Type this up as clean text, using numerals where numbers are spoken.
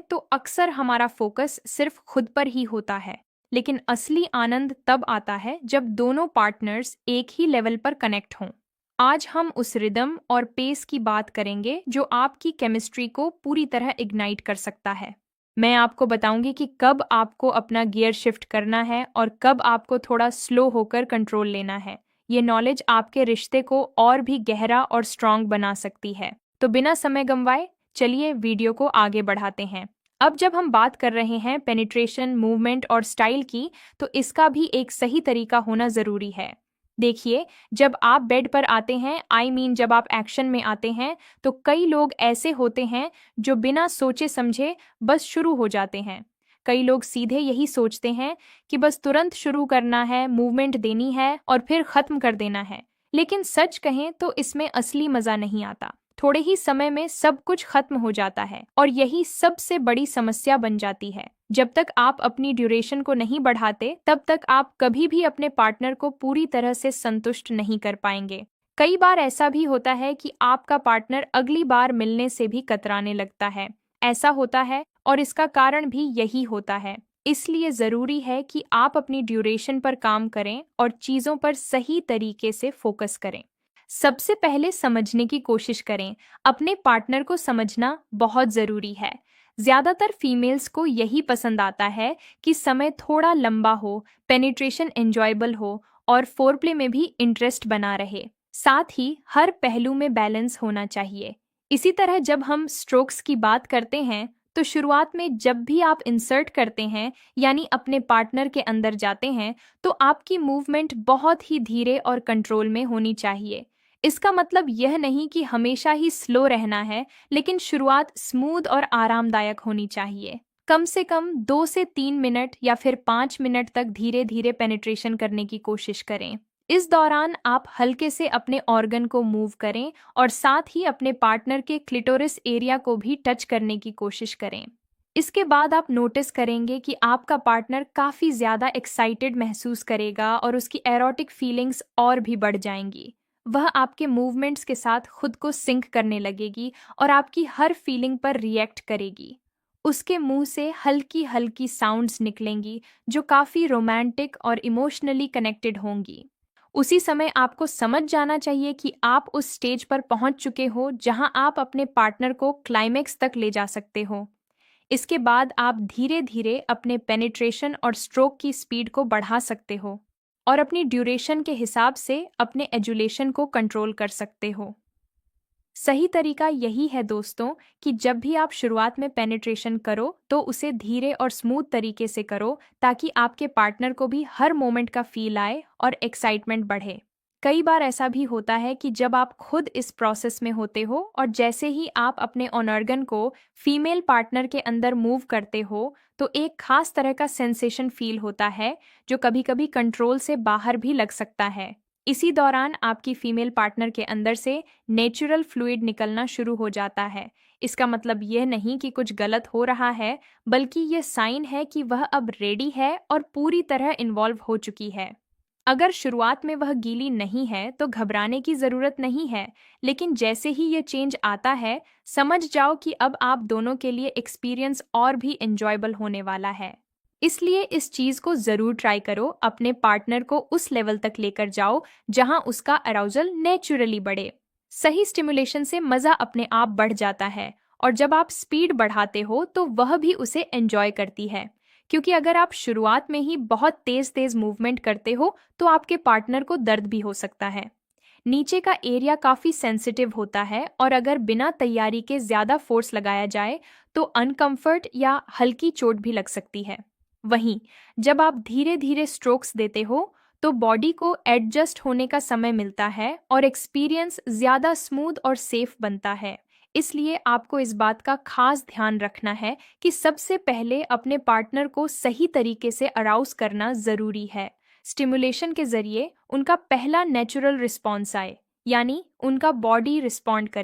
तो अक्सर हमारा फोकस सिर्फ खुद पर ही होता है, लेकिन असली आनंद तब आता है जब दोनों पार्टनर्स एक ही लेवल पर कनेक्ट हों। आज हम उस रिदम और पेस की बात करेंगे जो आपकी केमिस्ट्री को पूरी तरह इग्नाइट कर सकता है। मैं आपको बताऊंगी कि कब आपको अपना गियर शिफ्ट करना है और कब आपको थोड़ा स्लो होकर कंट्रोल लेना है। ये नॉलेज आपके रिश्ते को और भी गहरा और स्ट्रांग बना सकती है। तो बिना समय गंवाए चलिए वीडियो को आगे बढ़ाते हैं। अब जब हम बात कर रहे हैं पेनिट्रेशन, मूवमेंट और स्टाइल की, तो इसका भी एक सही तरीका होना जरूरी है। देखिए, जब आप बेड पर आते हैं, जब आप एक्शन में आते हैं, तो कई लोग ऐसे होते हैं जो बिना सोचे समझे बस शुरू हो जाते हैं। कई लोग सीधे यही सोचते हैं कि बस तुरंत शुरू करना है, मूवमेंट देनी है और फिर खत्म कर देना है। लेकिन सच कहें तो इसमें असली मजा नहीं आता। थोड़े ही समय में सब कुछ खत्म हो जाता है और यही सबसे बड़ी समस्या बन जाती है। जब तक आप अपनी ड्यूरेशन को नहीं बढ़ाते, तब तक आप कभी भी अपने पार्टनर को पूरी तरह से संतुष्ट नहीं कर पाएंगे। कई बार ऐसा भी होता है कि आपका पार्टनर अगली बार मिलने से भी कतराने लगता है। ऐसा होता है और इसका कारण भी यही होता है। इसलिए जरूरी है कि आप अपनी ड्यूरेशन पर काम करें और चीजों पर सही तरीके से फोकस करें। सबसे पहले समझने की कोशिश करें। अपने पार्टनर को समझना बहुत जरूरी है। ज्यादातर फीमेल्स को यही पसंद आता है कि समय थोड़ा लंबा हो, पेनिट्रेशन एंजॉयबल हो और फोरप्ले में भी इंटरेस्ट बना रहे। साथ ही हर पहलू में बैलेंस होना चाहिए। इसी तरह जब हम स्ट्रोक्स की बात करते हैं, तो शुरुआत में जब भी आप इंसर्ट करते हैं, यानी अपने पार्टनर के अंदर जाते हैं, तो आपकी मूवमेंट बहुत ही धीरे और कंट्रोल में होनी चाहिए। इसका मतलब यह नहीं कि हमेशा ही स्लो रहना है, लेकिन शुरुआत स्मूथ और आरामदायक होनी चाहिए। कम से कम 2 से 3 मिनट या फिर 5 मिनट तक धीरे धीरे पेनिट्रेशन करने की कोशिश करें। इस दौरान आप हल्के से अपने ऑर्गन को मूव करें और साथ ही अपने पार्टनर के क्लिटोरिस एरिया को भी टच करने की कोशिश करें। इसके बाद आप नोटिस करेंगे कि आपका पार्टनर काफ़ी ज़्यादा एक्साइटेड महसूस करेगा और उसकी एरोटिक फीलिंग्स और भी बढ़ जाएंगी। वह आपके मूवमेंट्स के साथ खुद को सिंक करने लगेगी और आपकी हर फीलिंग पर रिएक्ट करेगी। उसके मुंह से हल्की हल्की साउंड्स निकलेंगी जो काफ़ी रोमांटिक और इमोशनली कनेक्टेड होंगी। उसी समय आपको समझ जाना चाहिए कि आप उस स्टेज पर पहुंच चुके हो जहां आप अपने पार्टनर को क्लाइमेक्स तक ले जा सकते हो। इसके बाद आप धीरे धीरे अपने पेनिट्रेशन और स्ट्रोक की स्पीड को बढ़ा सकते हो और अपनी ड्यूरेशन के हिसाब से अपने एजुलेशन को कंट्रोल कर सकते हो। सही तरीका यही है दोस्तों कि जब भी आप शुरुआत में पेनिट्रेशन करो तो उसे धीरे और स्मूथ तरीके से करो, ताकि आपके पार्टनर को भी हर मोमेंट का फील आए और एक्साइटमेंट बढ़े। कई बार ऐसा भी होता है कि जब आप खुद इस प्रोसेस में होते हो और जैसे ही आप अपने ऑनर्गन को फीमेल पार्टनर के अंदर मूव करते हो, तो एक खास तरह का सेंसेशन फील होता है जो कभी कभी कंट्रोल से बाहर भी लग सकता है। इसी दौरान आपकी फीमेल पार्टनर के अंदर से नेचुरल फ्लूइड निकलना शुरू हो जाता है। इसका मतलब यह नहीं कि कुछ गलत हो रहा है, बल्कि यह साइन है कि वह अब रेडी है और पूरी तरह इन्वॉल्व हो चुकी है। अगर शुरुआत में वह गीली नहीं है तो घबराने की ज़रूरत नहीं है, लेकिन जैसे ही ये चेंज आता है, समझ जाओ कि अब आप दोनों के लिए एक्सपीरियंस और भी एंजॉयबल होने वाला है। इसलिए इस चीज़ को ज़रूर ट्राई करो, अपने पार्टनर को उस लेवल तक लेकर जाओ जहां उसका अराउजल नेचुरली बढ़े। सही स्टिमुलेशन से मज़ा अपने आप बढ़ जाता है और जब आप स्पीड बढ़ाते हो तो वह भी उसे एंजॉय करती है। क्योंकि अगर आप शुरुआत में ही बहुत तेज तेज मूवमेंट करते हो तो आपके पार्टनर को दर्द भी हो सकता है। नीचे का एरिया काफ़ी सेंसिटिव होता है और अगर बिना तैयारी के ज़्यादा फोर्स लगाया जाए तो अनकंफर्ट या हल्की चोट भी लग सकती है। वहीं जब आप धीरे धीरे स्ट्रोक्स देते हो तो बॉडी को एडजस्ट होने का समय मिलता है और एक्सपीरियंस ज़्यादा स्मूथ और सेफ बनता है। इसलिए आपको इस बात का खास ध्यान रखना है कि सबसे पहले अपने पार्टनर को सही तरीके से अराउज करना ज़रूरी है। स्टिमुलेशन के जरिए उनका पहला नेचुरल रिस्पॉन्स आए, यानी उनका बॉडी रिस्पॉन्ड करे।